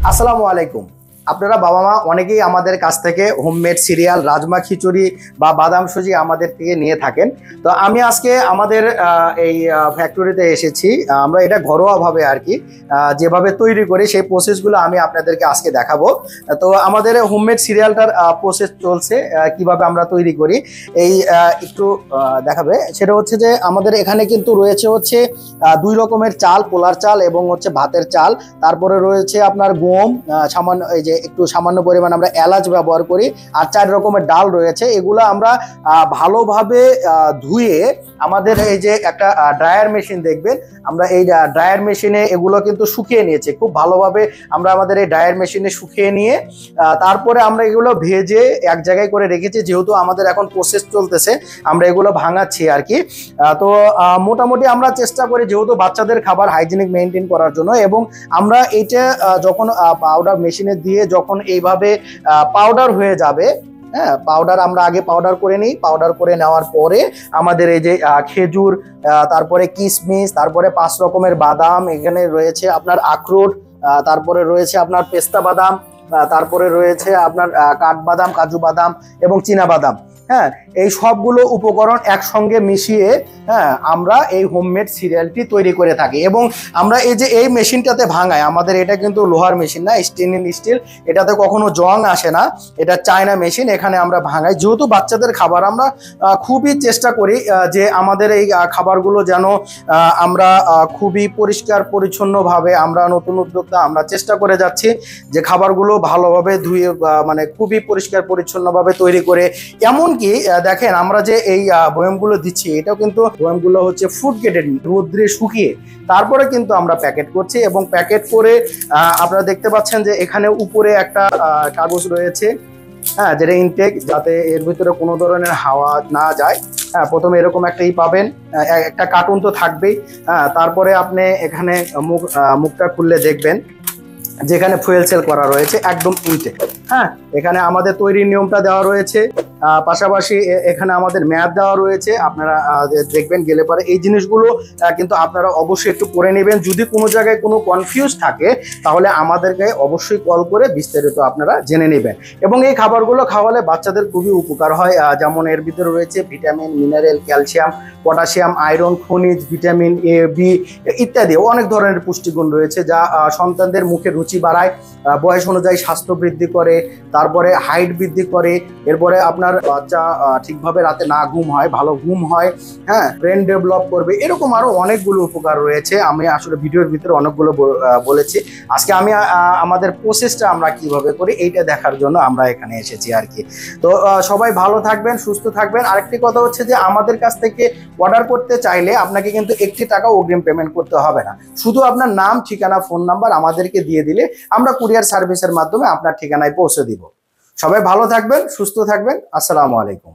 আসসালামু আলাইকুম। আপনারা বাবা মা অনেকেই আমাদের কাছ থেকে হোমমেড সিরিয়াল, রাজমা খিচুড়ি বা বাদাম সুজি আমাদের থেকে নিয়ে থাকেন। তো আমি আজকে আমাদের এই ফ্যাক্টরিতে এসেছি। আমরা এটা ঘরোয়াভাবে আর কি যেভাবে তৈরি করি সেই প্রসেসগুলো আমি আপনাদেরকে আজকে দেখাবো। তো আমাদের হোমমেড সিরিয়ালটার প্রসেস চলছে, কিভাবে আমরা তৈরি করি এই একটু দেখাবে। সেটা হচ্ছে যে আমাদের এখানে কিন্তু রয়েছে হচ্ছে দুই রকমের চাল, পোলার চাল এবং হচ্ছে ভাতের চাল। তারপরে রয়েছে আপনার গম, সামান্য এই যে একটু সামান্য পরিমাণ আমরা এলাচ ব্যবহার করি, আর 4 রকমের ডাল রয়েছে। এগুলো আমরা ভালোভাবে ধুয়ে আমাদের এই যে একটা ড্রায়ার মেশিন দেখবেন, আমরা এই ড্রায়ার মেশিনে এগুলো কিন্তু শুকিয়ে নিয়েছি খুব ভালোভাবে। আমরা আমাদের এই ড্রায়ার মেশিনে শুকিয়ে নিয়ে তারপরে আমরা এগুলো ভেজে এক জায়গায় করে রেখেছি। যেহেতু আমাদের এখন প্রসেস চলতেছে, আমরা এগুলো ভাঙাচ্ছি আর কি। তো মোটামুটি আমরা চেষ্টা করি যেহেতু বাচ্চাদের খাবার হাইজিনিক মেনটেন করার জন্য, এবং আমরা এইটা যখন পাউডার মেশিনে দিয়ে যখন এইভাবে পাউডার হয়ে যাবে, হ্যাঁ, পাউডার আমরা আগে পাউডার করে নিই। পাউডার করে নেওয়ার পরে আমাদের এই যে খেজুর, তারপরে কিশমিশ, তারপরে 5 রকমের বাদাম, এখানে রয়েছে আপনার আখরোট, তারপরে রয়েছে আপনার পেস্তা বাদাম, তারপরে রয়েছে আপনার কাঠবাদাম, কাজু বাদাম এবং চীনা বাদাম। হ্যাঁ, এই সবগুলো উপকরণ একসঙ্গে মিশিয়ে আমরা এই হোমমেড সিরিয়ালটি তৈরি করে থাকি। এবং আমরা এই যে এই মেশিনটাতে ভাঙাই, আমাদের এটা কিন্তু লোহার মেশিন না, স্টেনলেস স্টিল, এটাতে কখনো জং আসে না, এটা চায়না মেশিন। এখানে আমরা ভাঙাই যেহেতু বাচ্চাদের খাবার, আমরা খুবই চেষ্টা করি যে আমাদের এই খাবারগুলো যেন আমরা খুবই পরিষ্কার পরিচ্ছন্নভাবে, আমরা নতুন উদ্যোক্তা, আমরা চেষ্টা করে যাচ্ছি যে খাবারগুলো ভালোভাবে ধুয়ে মানে খুবই পরিষ্কার পরিচ্ছন্নভাবে তৈরি করে। এমনকি দেখেন আমরা যে এই বয়ামগুলো দিচ্ছি, এটাও কিন্তু বয়ামগুলো হচ্ছে ফুড গ্রেডেড, রোদ্রে শুকিয়ে তারপরে কিন্তু আমরা প্যাকেট করছি। এবং প্যাকেট করে আপনারা দেখতে পাচ্ছেন যে এখানে উপরে একটা কাগজ রয়েছে, হ্যাঁ, যেটা ইনটেক, যাতে এর ভিতরে কোনো ধরনের হাওয়া না যায়। হ্যাঁ, প্রথমে এরকম একটাই পাবেন, একটা কার্টুন তো থাকবেই। হ্যাঁ, তারপরে আপনি এখানে মুখটা খুললে দেখবেন যেখানে ফুয়েল সেল করা রয়েছে একদম ইনটেক। হ্যাঁ, এখানে আমাদের তৈরির নিয়মটা দেওয়া রয়েছে, পাশাপাশি এখানে আমাদের মেয়াদ দেওয়া রয়েছে। আপনারা দেখবেন গেলে পরে এই জিনিসগুলো কিন্তু আপনারা অবশ্যই একটু পড়ে নেবেন। যদি কোনো জায়গায় কোনো কনফিউজ থাকে তাহলে আমাদেরকে অবশ্যই কল করে বিস্তারিত আপনারা জেনে নেবেন। এবং এই খাবারগুলো খাওয়ালে বাচ্চাদের খুবই উপকার হয়। যেমন এর ভিতরে রয়েছে vitamin, mineral, calcium, potassium, iron, খনিজ, ভিটামিন এ, বি ইত্যাদি অনেক ধরনের পুষ্টিগুণ রয়েছে, যা সন্তানদের মুখে রুচি বাড়ায়, বয়স অনুযায়ী স্বাস্থ্য বৃদ্ধি করে, তারপরে হাইট বৃদ্ধি করে। এরপরে আপনার বাচ্চা ঠিকভাবে রাতে না ঘুম হয়, ভালো ঘুম হয়, হ্যাঁ, ব্রেন ডেভেলপ করবে, এরকম আরো অনেকগুলো উপকার রয়েছে। আমি আসলে ভিডিওর ভিতরে অনেকগুলো বলেছি। আজকে আমি আমাদের প্রসেসটা আমরা কিভাবে করি এইটা দেখার জন্য আমরা এখানে এসেছি আর কি। তো সবাই ভালো থাকবেন, সুস্থ থাকবেন। আরেকটি কথা হচ্ছে যে আমাদের কাছ থেকে অর্ডার করতে চাইলে আপনাকে কিন্তু 1 টাকা অগ্রিম পেমেন্ট করতে হবে না। শুধু আপনার নাম, ঠিকানা, ফোন নাম্বার আমাদেরকে দিয়ে দিলে আমরা কুরিয়ার সার্ভিসের মাধ্যমে আপনার ঠিকানায় পৌঁছে দিব। সবাই ভালো থাকবেন, সুস্থ থাকবেন। আসসালামু আলাইকুম।